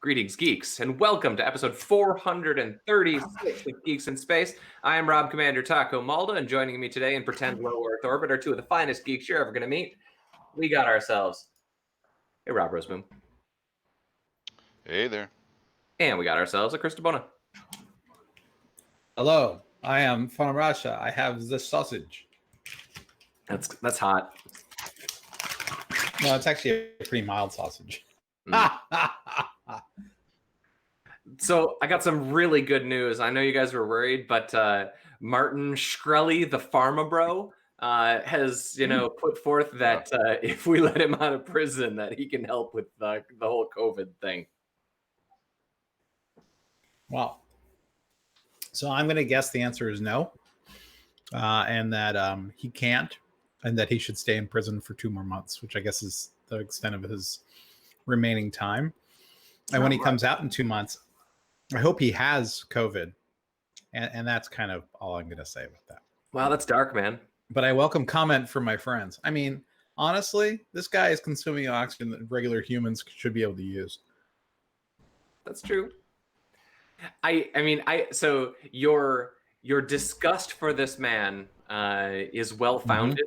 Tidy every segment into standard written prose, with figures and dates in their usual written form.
Greetings, geeks, and welcome to episode 436 of Geeks in Space. I am Rob Commander Taco Malda, and joining me today in pretend low Earth orbit are two of the finest geeks you're ever going to meet. We got ourselves a Rob Rosemoon. Hey there. And we got ourselves a Chris DeBona. Hello, I am from Russia. I have the sausage. That's hot. No, it's actually a pretty mild sausage. So I got some really good news. I know you guys were worried, but Martin Shkrelli, the pharma bro, has put forth that if we let him out of prison, that he can help with the whole COVID thing. Wow. So I'm going to guess the answer is no, and that he can't, and that he should stay in prison for 2 more months, which I guess is the extent of his remaining time. And when he comes out in 2 months, I hope he has COVID. And that's kind of all I'm going to say about that. Wow, that's dark, man. But I welcome comment from my friends. I mean, honestly, this guy is consuming oxygen that regular humans should be able to use. That's true. So your disgust for this man is well founded.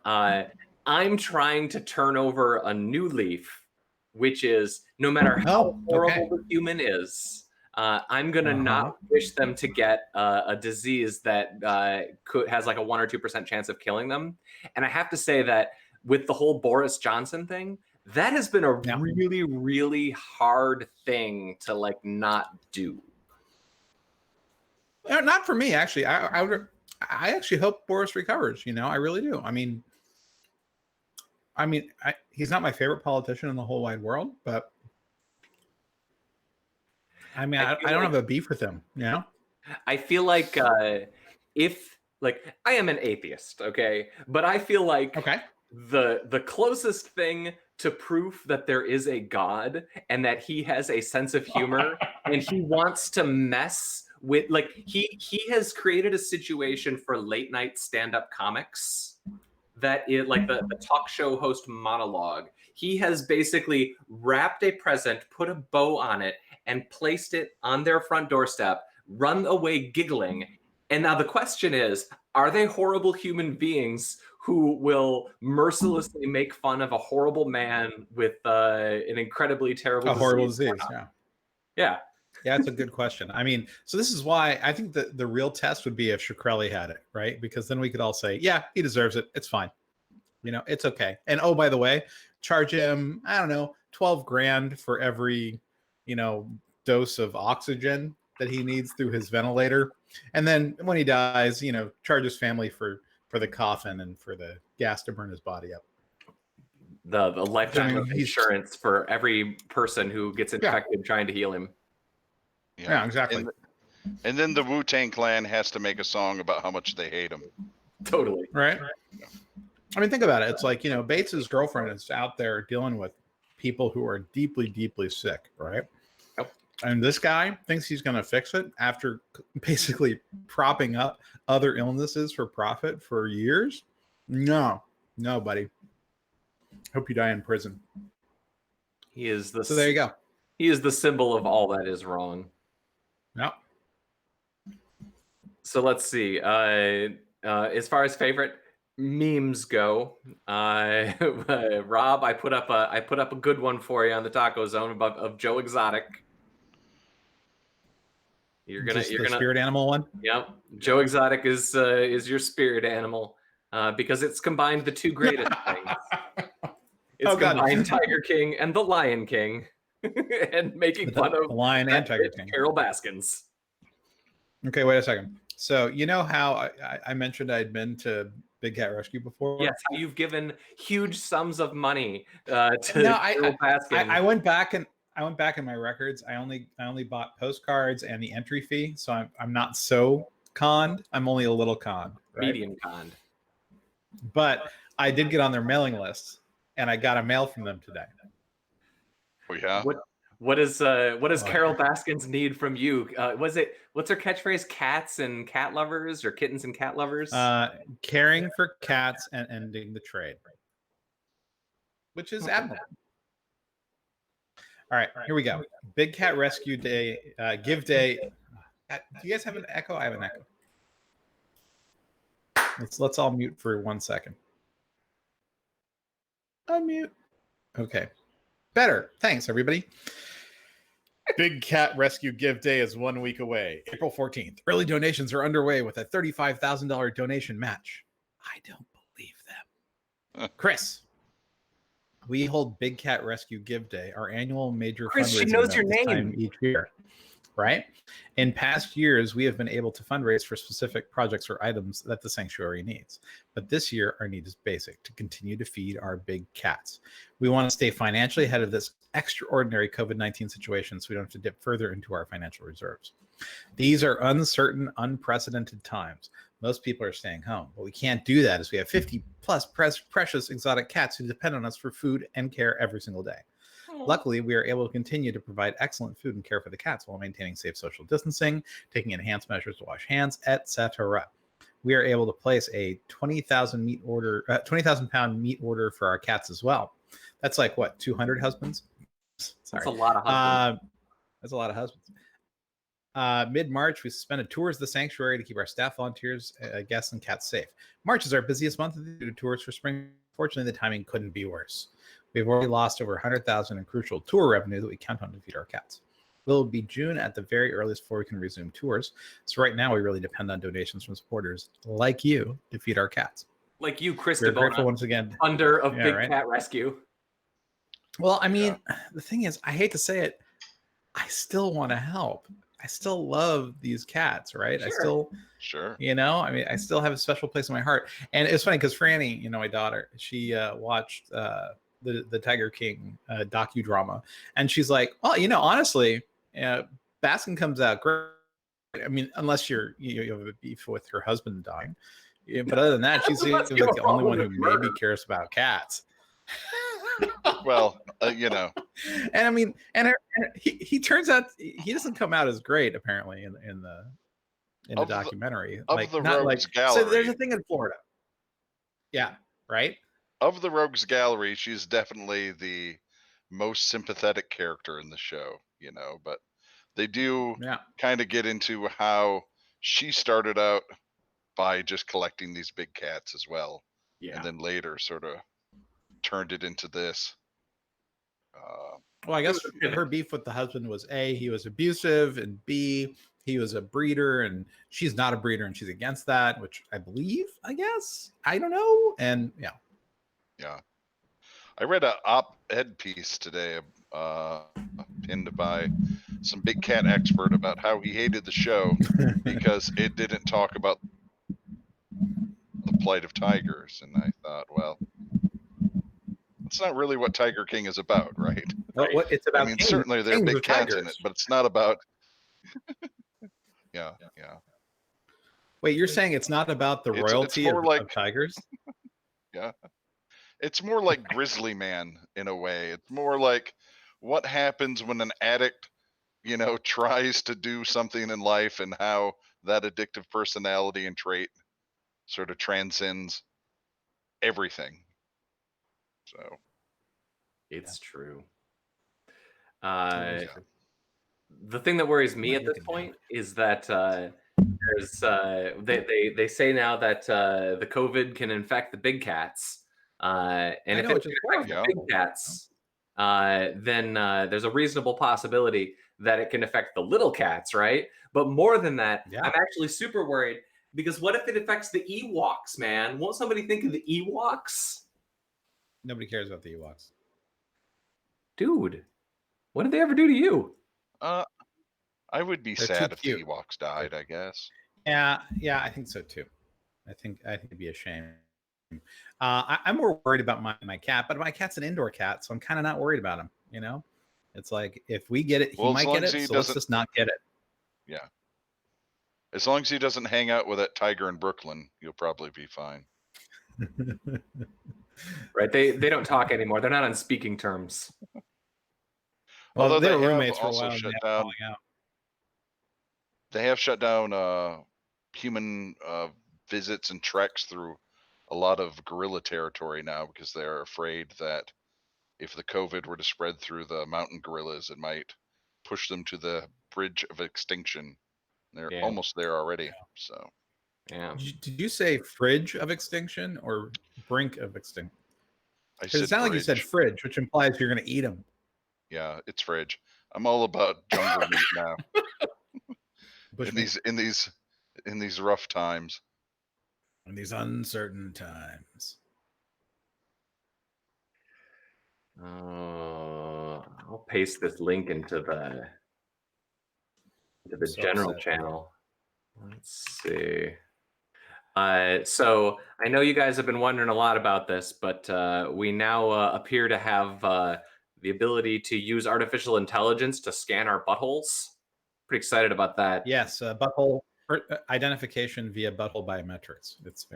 Mm-hmm. I'm trying to turn over a new leaf, which is no matter how horrible the human is, I'm gonna not wish them to get a disease that has like a 1 or 2% chance of killing them. And I have to say that with the whole Boris Johnson thing, that has been a really, really hard thing to like not do. Not for me, actually. I actually hope Boris recovers. I really do. I mean, he's not my favorite politician in the whole wide world, but I don't have a beef with him. I feel like if I am an atheist, okay, but I feel like the closest thing to proof that there is a God and that he has a sense of humor and he wants to mess with he has created a situation for late night stand-up comics that is like the talk show host monologue. He has basically wrapped a present, put a bow on it, and placed it on their front doorstep, run away giggling. And now the question is, are they horrible human beings who will mercilessly make fun of a horrible man with an incredibly terrible horrible disease? Yeah. Yeah, that's a good question. I mean, so this is why I think that the real test would be if Shkrelli had it, right? Because then we could all say, yeah, he deserves it. It's fine. It's okay. And oh, by the way, charge him, I don't know, 12 grand for every, dose of oxygen that he needs through his ventilator. And then when he dies, charge his family for the coffin and for the gas to burn his body up. The lifetime of insurance for every person who gets infected trying to heal him. Yeah, exactly. And then the Wu Tang Clan has to make a song about how much they hate him. Totally. Right? Yeah. I mean, think about it. It's like, Bates's girlfriend is out there dealing with people who are deeply, deeply sick, right? Yep. And this guy thinks he's going to fix it after basically propping up other illnesses for profit for years. No, buddy. Hope you die in prison. So there you go. He is the symbol of all that is wrong. Yep. So let's see. As far as favorite memes go, Rob, I put up a good one for you on the Taco Zone of Joe Exotic. You're gonna spirit animal one. Yep, Joe Exotic is your spirit animal because it's combined the two greatest things. It's combined Tiger King and the Lion King, and making fun of the Lion and Tiger King. Carol Baskins. Okay, wait a second. So how I mentioned I'd been to Big Cat Rescue before? Yes, you've given huge sums of money to Carol Baskins. I went back in my records. I only bought postcards and the entry fee, so I'm not so conned. I'm only a little conned, right? Medium conned. But I did get on their mailing list, and I got a mail from them today. Oh yeah. What does Carol Baskins need from you? What's her catchphrase? Cats and cat lovers, or kittens and cat lovers? Caring for cats and ending the trade, which is admirable. All right, here we go. Big Cat Rescue Day, Give Day. Do you guys have an echo? I have an echo. Let's all mute for 1 second. Unmute. Okay. Better. Thanks, everybody. Big Cat Rescue Give Day is 1 week away. April 14th. Early donations are underway with a $35,000 donation match. I don't believe them. Chris, we hold Big Cat Rescue Give Day, our annual major Chris, she fundraising knows event your this name. time each year. Right? In past years, we have been able to fundraise for specific projects or items that the sanctuary needs. But this year, our need is basic: to continue to feed our big cats. We want to stay financially ahead of this extraordinary COVID-19 situation so we don't have to dip further into our financial reserves. These are uncertain, unprecedented times. Most people are staying home, but we can't do that as we have 50 plus precious exotic cats who depend on us for food and care every single day. Luckily, we are able to continue to provide excellent food and care for the cats while maintaining safe social distancing, taking enhanced measures to wash hands, etc. We are able to place a 20,000 pound meat order for our cats as well. That's like what, 200 husbands? Sorry. That's a lot of husbands. That's a lot of husbands. Mid-March, we suspended tours of the sanctuary to keep our staff, volunteers, guests, and cats safe. March is our busiest month of the year to tours for spring. Fortunately, the timing couldn't be worse. We've already lost over 100,000 in crucial tour revenue that we count on to feed our cats. It'll be June at the very earliest before we can resume tours. So right now, we really depend on donations from supporters like you to feed our cats. Like you, Chris. We're grateful once again. Under a Big Cat Rescue. Well, I mean, the thing is, I hate to say it, I still want to help. I still love these cats, right? Sure. I still, you know, I mean, I still have a special place in my heart. And it's funny because Franny, you know, my daughter, she watched the Tiger King docudrama, and she's like, well, you know, honestly, Baskin comes out great. I mean, unless you have a beef with her husband dying, but other than that, she's like the only one who maybe cares about cats. Well, you know, and I mean, and he turns out he doesn't come out as great apparently in the documentary. Of like the not Rogues like Gallery. So there's a thing in Florida. Yeah, right. Of the Rogues Gallery, she's definitely the most sympathetic character in the show, you know, but they do kind of get into how she started out by just collecting these big cats as well. Yeah. And then later sort of turned it into this. Well, I guess her beef with the husband was A, he was abusive, and B, he was a breeder, and she's not a breeder, and she's against that, which I believe, I guess. I don't know. And yeah. Yeah. I read an op-ed piece today pinned by some big cat expert about how he hated the show because it didn't talk about the plight of tigers. And I thought, well, it's not really what Tiger King is about, right? What it's about. I mean, certainly there are big cats in it, but it's not about. Yeah. Wait, you're saying it's not about the royalty of tigers? Yeah. It's more like Grizzly Man in a way. It's more like what happens when an addict, you know, tries to do something in life and how that addictive personality and trait sort of transcends everything. So it's true. The thing that worries me at this point is that there's they say now that the COVID can infect the big cats, and if it infects the big cats, then there's a reasonable possibility that it can affect the little cats, right? But more than that, I'm actually super worried because what if it affects the Ewoks, man? Won't somebody think of the Ewoks? Nobody cares about the Ewoks. Dude, what did they ever do to you? I would be sad if the Ewoks died, I guess. Yeah, I think so too. I think it'd be a shame. I'm more worried about my cat, but my cat's an indoor cat, so I'm kind of not worried about him. You know, it's like if we get it, he might get it. So let's just not get it. Yeah. As long as he doesn't hang out with that tiger in Brooklyn, you'll probably be fine. Right? They don't talk anymore. They're not on speaking terms. Although they were roommates for a while. Shut down. They have shut down human visits and treks through a lot of gorilla territory now because they're afraid that if the COVID were to spread through the mountain gorillas, it might push them to the bridge of extinction. They're almost there already. So, yeah. Did you say fridge of extinction or brink of extinction? Because it sounded like you said fridge, which implies you're going to eat them. Yeah, it's fridge. I'm all about jungle meat now. in these rough times. In these uncertain times. I'll paste this link into the general channel. Let's see. So I know you guys have been wondering a lot about this, but we now appear to have the ability to use artificial intelligence to scan our buttholes. Pretty excited about that. Yes, butthole identification via butthole biometrics. It's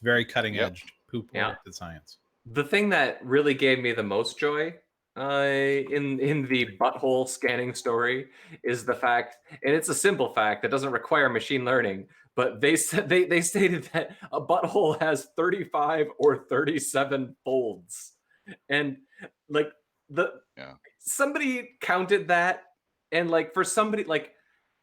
very cutting edge poop-oriented science. The thing that really gave me the most joy in the butthole scanning story is the fact, and it's a simple fact that doesn't require machine learning, but they said they stated that a butthole has 35 or 37 folds, and like somebody counted that, and like for somebody like,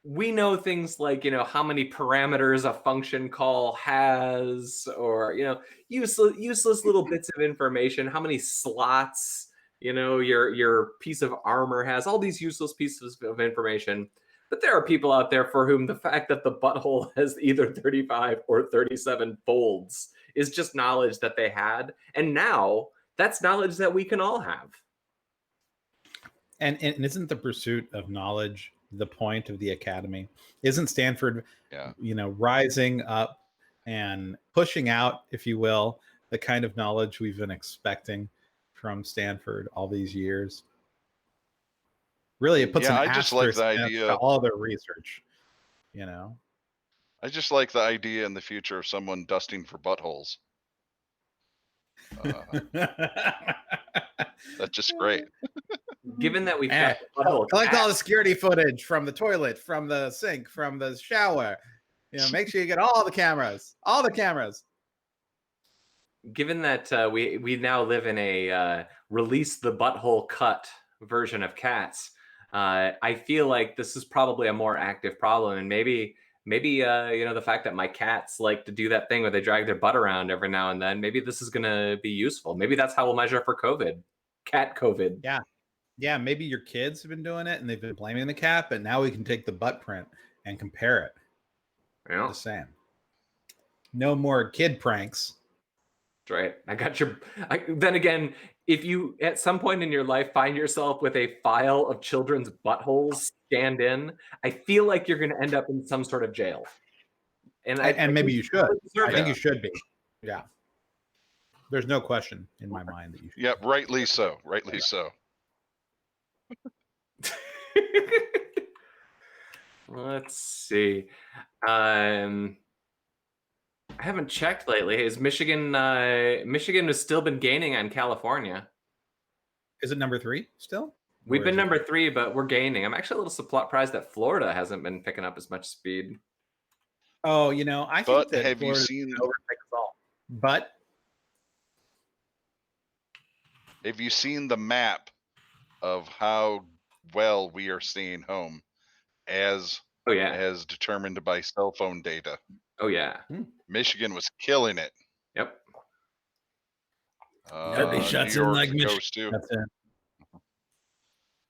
we know things like, you know, how many parameters a function call has, or, you know, useless little bits of information, how many slots, you know, your piece of armor has, all these useless pieces of information. But there are people out there for whom the fact that the butthole has either 35 or 37 folds is just knowledge that they had. And now that's knowledge that we can all have. And isn't the pursuit of knowledge the point of the academy? Isn't Stanford, you know, rising up and pushing out, if you will, the kind of knowledge we've been expecting from Stanford all these years? Really, it puts an asterisk to all their research, you know? I just like the idea in the future of someone dusting for buttholes. That's just great. Given that we've collect all the security footage from the toilet, from the sink, from the shower, you know, make sure you get all the cameras. Given that we now live in a release the butthole cut version of cats, I feel like this is probably a more active problem, and maybe you know, the fact that my cats like to do that thing where they drag their butt around every now and then, maybe this is going to be useful. Maybe that's how we'll measure for COVID, cat COVID. Yeah, maybe your kids have been doing it and they've been blaming the cat, but now we can take the butt print and compare it. Yeah. Just saying. No more kid pranks. That's right. I got your. Then again, if you at some point in your life find yourself with a file of children's buttholes scanned in, I feel like you're going to end up in some sort of jail. And maybe you should. I think you should be. Yeah. There's no question in my mind that you should. Yeah, rightly so. Rightly so. Let's see. I haven't checked lately. Is Michigan has still been gaining on California? Is it number 3 still? We've been number 3, but we're gaining. I'm actually a little surprised that Florida hasn't been picking up as much speed. Oh, you know, I think that have you seen But have you seen the map of how well we are staying home as determined by cell phone data? Oh yeah. Michigan was killing it. Yep. Nobody shuts in like Michigan.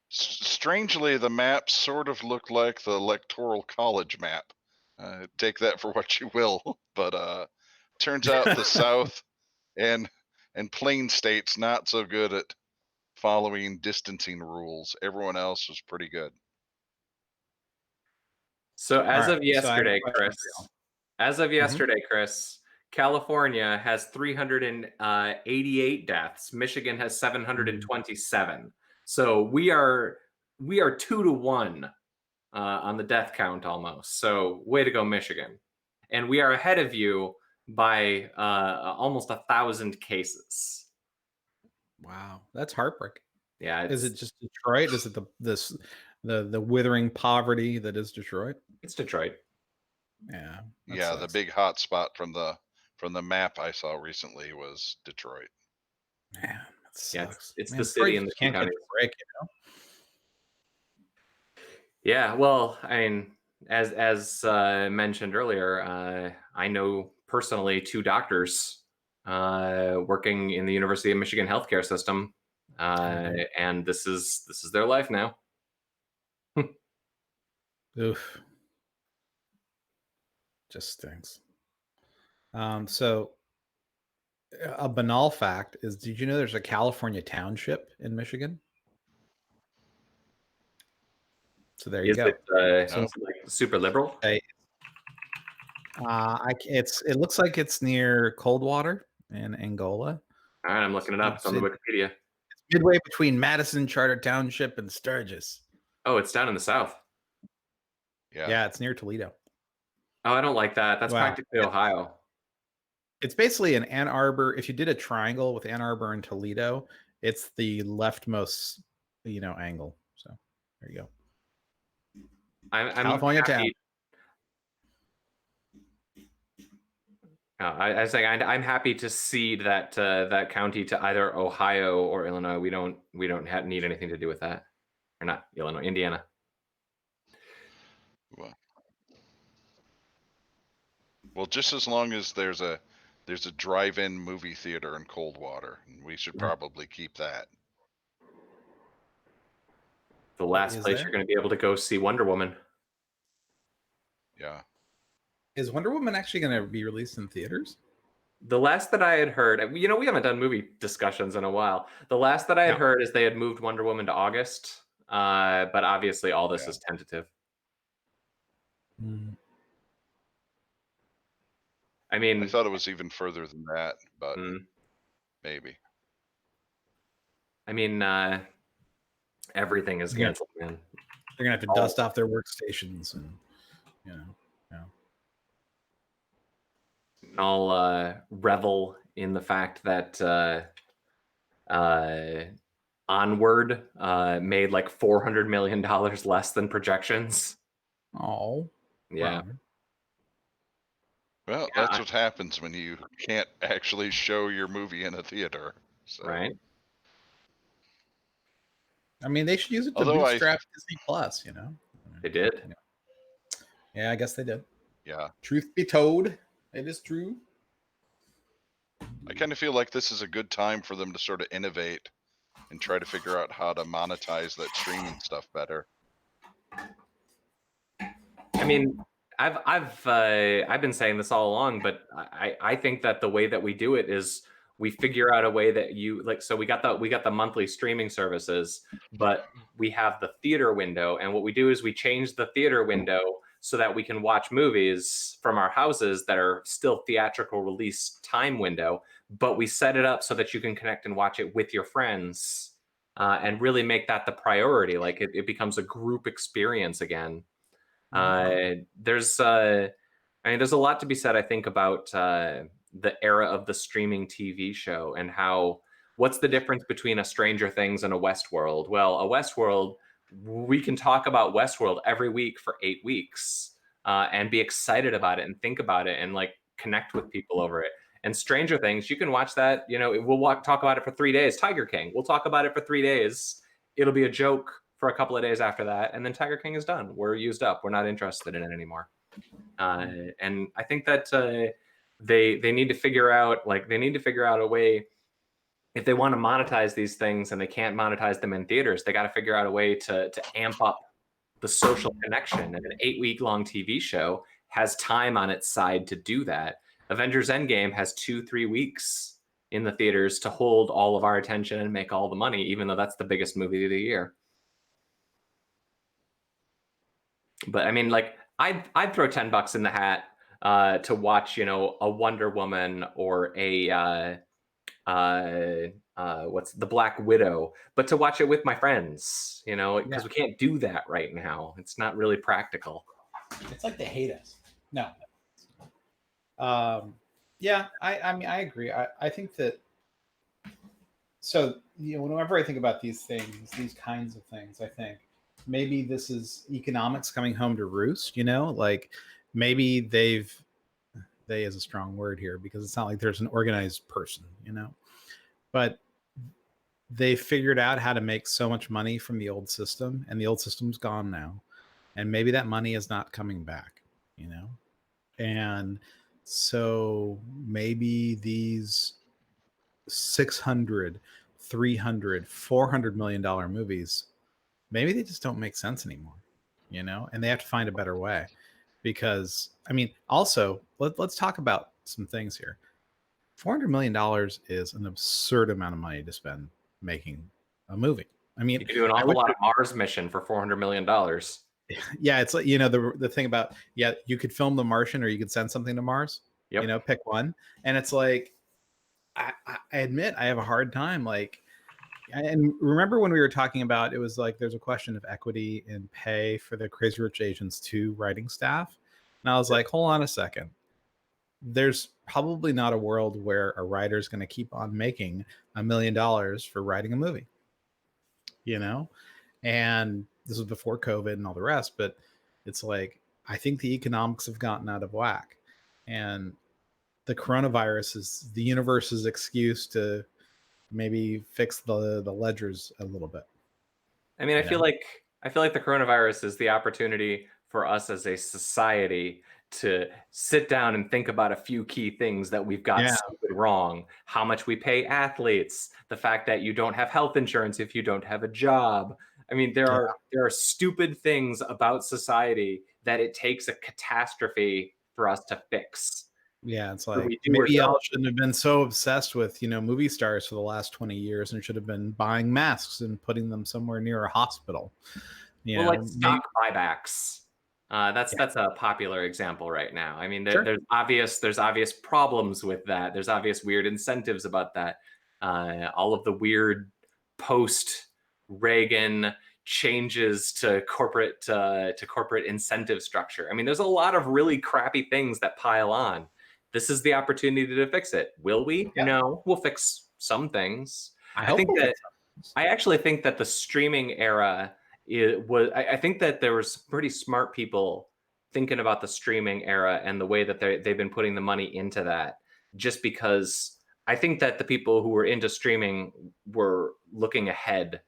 Strangely, the map sort of looked like the Electoral College map. Take that for what you will, but turns out the South and plain states not so good at following distancing rules. Everyone else was pretty good. So as of yesterday, Chris, California has 388 deaths. Michigan has 727. So we are 2-1 on the death count almost. So way to go, Michigan. And we are ahead of you by almost 1,000 cases. Wow, that's heartbreaking. Yeah. Is it just Detroit? Is it the withering poverty that is Detroit? It's Detroit. Yeah. Yeah, the big hot spot from the map I saw recently was Detroit. Man, Yeah, it's the city and the can't get counties. the break, Yeah, well, I mean, as mentioned earlier, I know personally 2 doctors working in the University of Michigan healthcare system, and this is their life now. Oof. Just stinks. So a banal fact is, did you know there's a California township in Michigan? So there you go. It like super liberal? It looks like it's near Coldwater in Angola. All right, I'm looking it up. It's on the Wikipedia. It's midway between Madison, Charter Township, and Sturgis. Oh, it's down in the south. Yeah, it's near Toledo. Oh, I don't like that. That's practically Ohio. It's basically an Ann Arbor. If you did a triangle with Ann Arbor and Toledo, it's the leftmost, angle. So there you go. I'm California happy. town. I was saying I'm happy to cede that that county to either Ohio or Illinois. We don't need anything to do with that, or not Illinois, Indiana. Well, just as long as there's a drive-in movie theater in Coldwater, and we should probably keep that. The last place you're going to be able to go see Wonder Woman. Yeah. Is Wonder Woman actually going to be released in theaters? The last that I had heard, we haven't done movie discussions in a while. The last that I had heard is they had moved Wonder Woman to August, but obviously all this is tentative. I mean, I thought it was even further than that, but maybe. I mean, everything is canceled, man. They're gonna have to dust off their workstations, and I'll revel in the fact that Onward made like $400 million less than projections. Oh, yeah. Well, that's what happens when you can't actually show your movie in a theater. So. Right. I mean, they should use it to bootstrap Disney Plus. They did. Yeah, I guess they did. Yeah. Truth be told, it is true. I kind of feel like this is a good time for them to sort of innovate and try to figure out how to monetize that streaming stuff better. I mean, I've been saying this all along, but I think that the way that we do it is we figure out a way that so we got the monthly streaming services, but we have the theater window, and what we do is we change the theater window so that we can watch movies from our houses that are still theatrical release time window, but we set it up so that you can connect and watch it with your friends, and really make that the priority. Like it becomes a group experience again. There's a lot to be said, I think, about the era of the streaming TV show and what's the difference between a Stranger Things and a Westworld? Well, a Westworld, we can talk about Westworld every week for 8 weeks and be excited about it and think about it and like connect with people over it. And Stranger Things, you can watch that, we'll talk about it for 3 days. Tiger King, we'll talk about it for 3 days. It'll be a joke for a couple of days after that, and then Tiger King is done. We're used up. We're not interested in it anymore. And I think that they need to figure out a way, if they want to monetize these things and they can't monetize them in theaters, they got to figure out a way to amp up the social connection. And an 8-week-long TV show has time on its side to do that. Avengers Endgame has 2-3 weeks in the theaters to hold all of our attention and make all the money, even though that's the biggest movie of the year. But I mean, like, I'd throw $10 in the hat to watch, a Wonder Woman or a what's the Black Widow, but to watch it with my friends, because we can't do that right now. It's not really practical. It's like they hate us. No. Yeah, I mean, I agree. I think that. So whenever I think about these things, these kinds of things, I think maybe this is economics coming home to roost. Like maybe they is a strong word here because it's not like there's an organized person. But they figured out how to make so much money from the old system, and the old system's gone now, and maybe that money is not coming back, you know. And so maybe these 600, 300, 400 million dollar movies, maybe they just don't make sense anymore, you know, and they have to find a better way. Because I mean, also let's talk about some things here. $400 million is an absurd amount of money to spend making a movie. I mean, you could do an awful lot of Mars mission for $400 million. Yeah, it's like, you know, the thing about, yeah, you could film The Martian or you could send something to Mars. Yep. You know, pick one. And it's like, I admit I have a hard time. Like, and remember when we were talking about, it was like there's a question of equity in pay for the Crazy Rich Asians 2 writing staff. And I was like, hold on a second. There's probably not a world where a writer is going to keep on making $1 million for writing a movie, you know? And this was before COVID and all the rest, but it's like, I think the economics have gotten out of whack, and the coronavirus is the universe's excuse to maybe fix the ledgers a little bit. I mean, I feel like the coronavirus is the opportunity for us as a society to sit down and think about a few key things that we've got stupid wrong. How much we pay athletes, the fact that you don't have health insurance if you don't have a job. I mean, there are stupid things about society that it takes a catastrophe for us to fix. Yeah, it's like maybe y'all shouldn't have been so obsessed with, you know, movie stars for the last 20 years and should have been buying masks and putting them somewhere near a hospital. You know, like stock buybacks. That's a popular example right now. I mean, there's obvious problems with that. There's obvious weird incentives about that. All of the weird post-Reagan changes to corporate incentive structure. I mean, there's a lot of really crappy things that pile on. This is the opportunity to fix it. Will we? Yeah. No, we'll fix some things. I actually think that the streaming era I think that there was pretty smart people thinking about the streaming era and the way that they've been putting the money into that, just because I think that the people who were into streaming were looking ahead,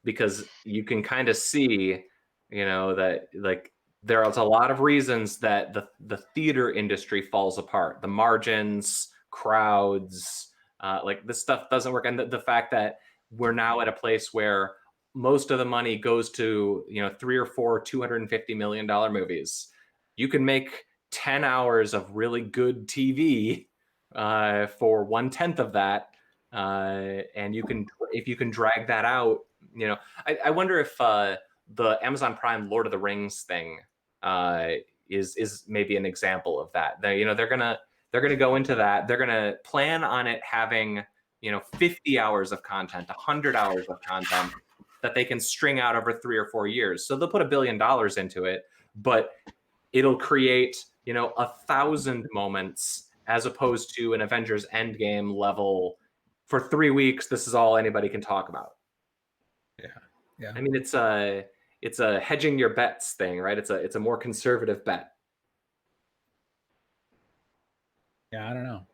because you can kind of see, you know, that like there's a lot of reasons that the theater industry falls apart. The margins, crowds, like this stuff doesn't work. And the fact that we're now at a place where most of the money goes to, you know, 3 or 4 $250 million movies. You can make 10 hours of really good TV for 1/10 of that. And if you can drag that out, you know, I wonder if the Amazon Prime Lord of the Rings thing is maybe an example of that. You know, they're gonna go into that. They're gonna plan on it having, you know, 50 hours of content, 100 hours of content that they can string out over 3 or 4 years. So they'll put $1 billion into it, but it'll create, you know, 1,000 moments as opposed to an Avengers Endgame level. For 3 weeks, this is all anybody can talk about. Yeah. I mean, it's a hedging your bets thing, right? It's a more conservative bet. Yeah, I don't know.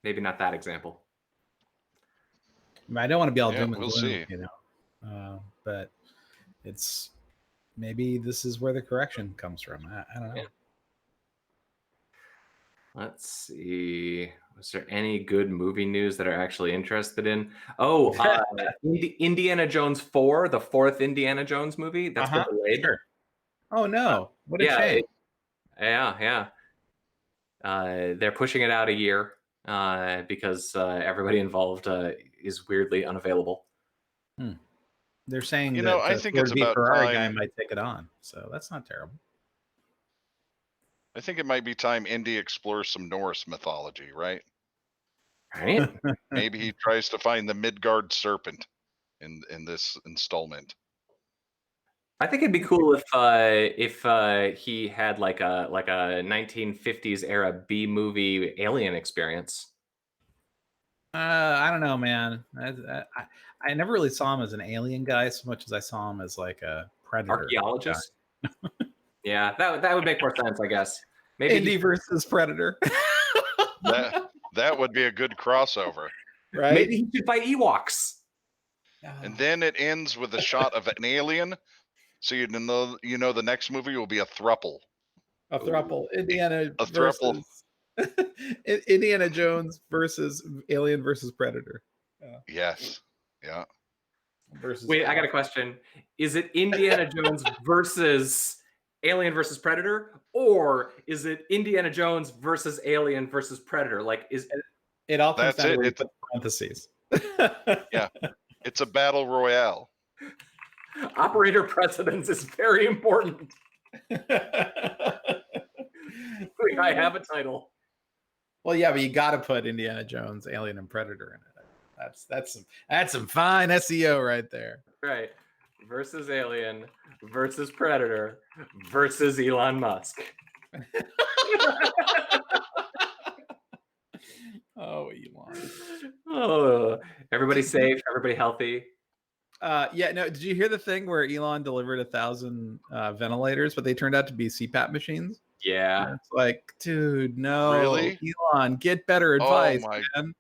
Maybe not that example. I don't want to be all doom and gloom, see. You know. But it's maybe this is where the correction comes from. I don't know. Yeah. Let's see. Was there any good movie news that are actually interested in? Oh, Indiana Jones 4, the 4th Indiana Jones movie. That's been delayed. Sure. Oh no! What a shame. Yeah. They're pushing it out a year because everybody involved is weirdly unavailable. They're saying that I think it's about Ferrari guy might take it on, so that's not terrible. I think it might be time Indy explores some Norse mythology, right? Right. Maybe he tries to find the Midgard serpent in this installment. I think it'd be cool if he had like a 1950s era B movie alien experience. I don't know, man. I never really saw him as an alien guy so much as I saw him as like a predator archaeologist. Yeah, that would make more sense, I guess. Maybe Indy versus Predator. that would be a good crossover, right? Maybe he should fight Ewoks. And then it ends with a shot of an alien. So you know the next movie will be a thruple. A thruple. Indiana A thruple. versus Indiana Jones versus Alien versus Predator. Yes. Yeah. Wait, I got a question. Is it Indiana Jones versus Alien versus Predator, or is it Indiana Jones versus Alien versus Predator? Like, is it all comes That's down it. to where you It's put parentheses. Yeah. It's a battle royale. Operator Precedence is very important. I have a title. Well, yeah, but you got to put Indiana Jones, Alien, and Predator in it. That's some fine SEO right there. Right. Versus Alien versus Predator versus Elon Musk. Oh, Elon. Oh, everybody safe, everybody healthy. Yeah, no, did you hear the thing where Elon delivered 1,000 ventilators, but they turned out to be CPAP machines? Yeah. And it's like, dude, no. Really? Elon, get better advice, man.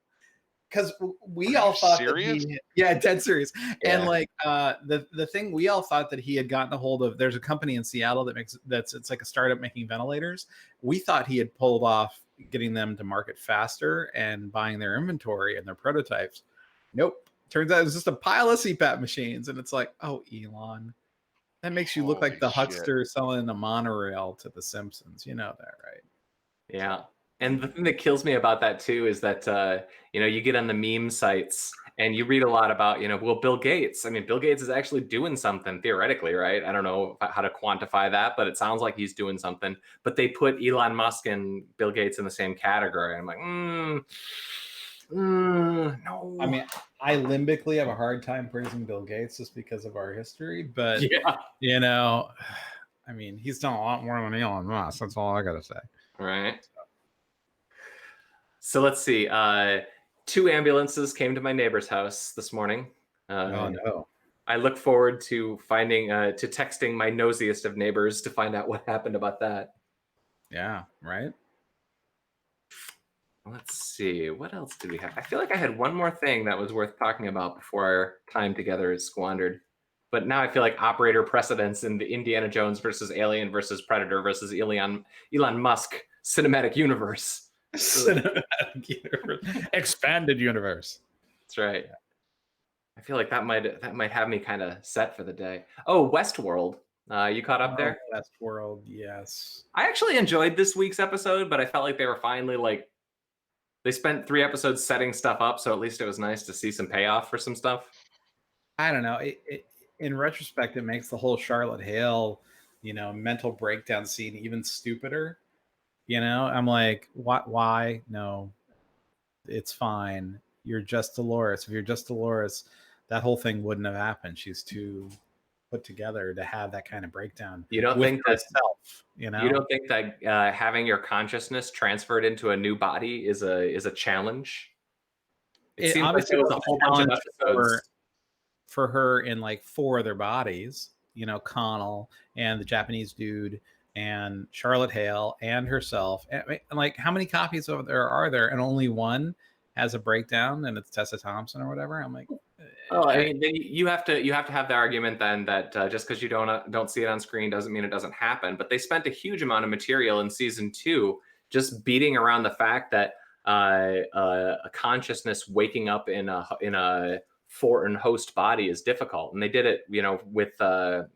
Because we all thought serious? dead serious. Yeah. And like the thing we all thought that he had gotten a hold of, there's a company in Seattle it's like a startup making ventilators. We thought he had pulled off getting them to market faster and buying their inventory and their prototypes. Nope. Turns out it was just a pile of CPAP machines. And it's like, oh, Elon, that makes you look like the huckster selling a monorail to the Simpsons. You know that, right? Yeah. And the thing that kills me about that too is that you get on the meme sites and you read a lot about, well, Bill Gates. I mean, Bill Gates is actually doing something theoretically, right? I don't know how to quantify that, but it sounds like he's doing something. But they put Elon Musk and Bill Gates in the same category. I'm like, no. I mean, I limbically have a hard time praising Bill Gates just because of our history, but yeah, I mean, he's done a lot more than Elon Musk. That's all I gotta say. Right. So let's see. 2 ambulances came to my neighbor's house this morning. Oh no! I look forward to texting my nosiest of neighbors to find out what happened about that. Yeah. Right. Let's see. What else did we have? I feel like I had one more thing that was worth talking about before our time together is squandered. But now I feel like operator precedence in the Indiana Jones versus Alien versus Predator versus Elon Musk cinematic universe. Cinematic universe. Expanded universe. That's right. I feel like that might have me kind of set for the day. Oh, Westworld. You caught up there? Westworld, yes. I actually enjoyed this week's episode, but I felt like they were finally they spent 3 episodes setting stuff up, so at least it was nice to see some payoff for some stuff. I don't know. In retrospect, it makes the whole Charlotte Hale, mental breakdown scene even stupider. I'm like, why? No, it's fine. You're just Dolores. If you're just Dolores, that whole thing wouldn't have happened. She's too put together to have that kind of breakdown. You don't think that you don't think that having your consciousness transferred into a new body is a challenge? It seems like there was a whole bunch of episodes for her in like 4 other bodies. Connell and the Japanese dude and Charlotte Hale and herself. And like, how many copies of there are there? And only one has a breakdown, and it's Tessa Thompson or whatever. I'm like, oh, I mean, then you have to have the argument then that just because you don't see it on screen doesn't mean it doesn't happen. But they spent a huge amount of material in season 2 just beating around the fact that a consciousness waking up in a foreign host body is difficult, and they did it, with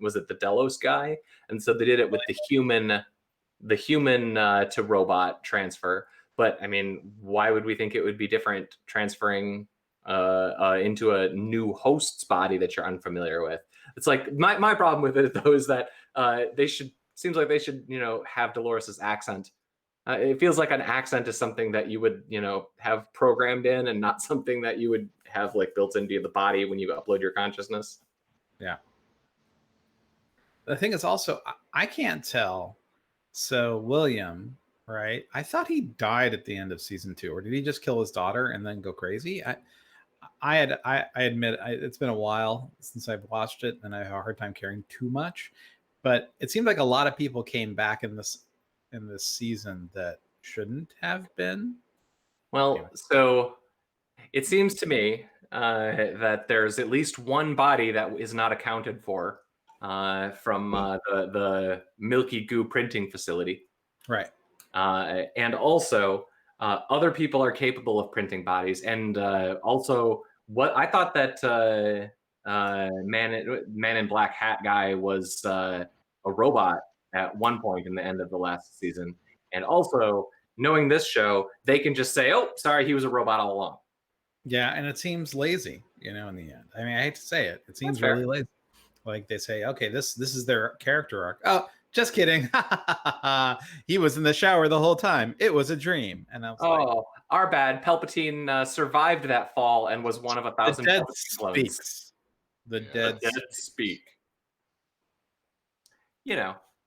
was it the Delos guy? And so they did it with the human to robot transfer. But I mean, why would we think it would be different transferring into a new host's body that you're unfamiliar with? It's like my problem with it though is that seems like they should have Dolores's accent. It feels like an accent is something that you would have programmed in, and not something that you would have like built into the body when you upload your consciousness. Yeah. The thing is also, I can't tell. So William, right? I thought he died at the end of season 2, or did he just kill his daughter and then go crazy? I admit it's been a while since I've watched it, and I have a hard time caring too much. But it seemed like a lot of people came back in this season that shouldn't have been. Well, so it seems to me that there's at least one body that is not accounted for from the Milky Goo printing facility. Right. And also, other people are capable of printing bodies. And also, what I thought that Man in Black Hat guy was a robot at one point in the end of the last season. And also, knowing this show, they can just say, "Oh, sorry, he was a robot all along." Yeah, and it seems lazy, in the end. I mean, I hate to say it. It seems really lazy. Like they say, okay, this is their character arc. Oh, just kidding. He was in the shower the whole time. It was a dream. And I was like, our bad. Palpatine survived that fall and was one of 1,000 the dead Palpatine clones. speaks. The dead speak.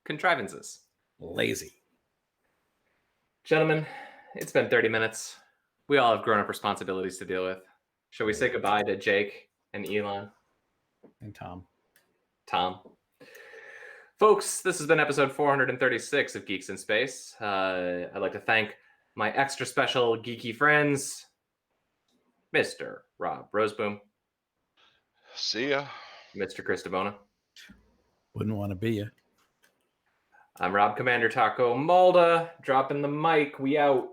Contrivances. Lazy. Gentlemen, it's been 30 minutes. We all have grown-up responsibilities to deal with. Shall we say goodbye to Jake and Elon? And Tom. Folks, this has been episode 436 of Geeks in Space. I'd like to thank my extra special geeky friends, Mr. Rob Roseboom. See ya. Mr. Chris DeBona. Wouldn't want to be you. I'm Rob Commander Taco Malda, dropping the mic. We out.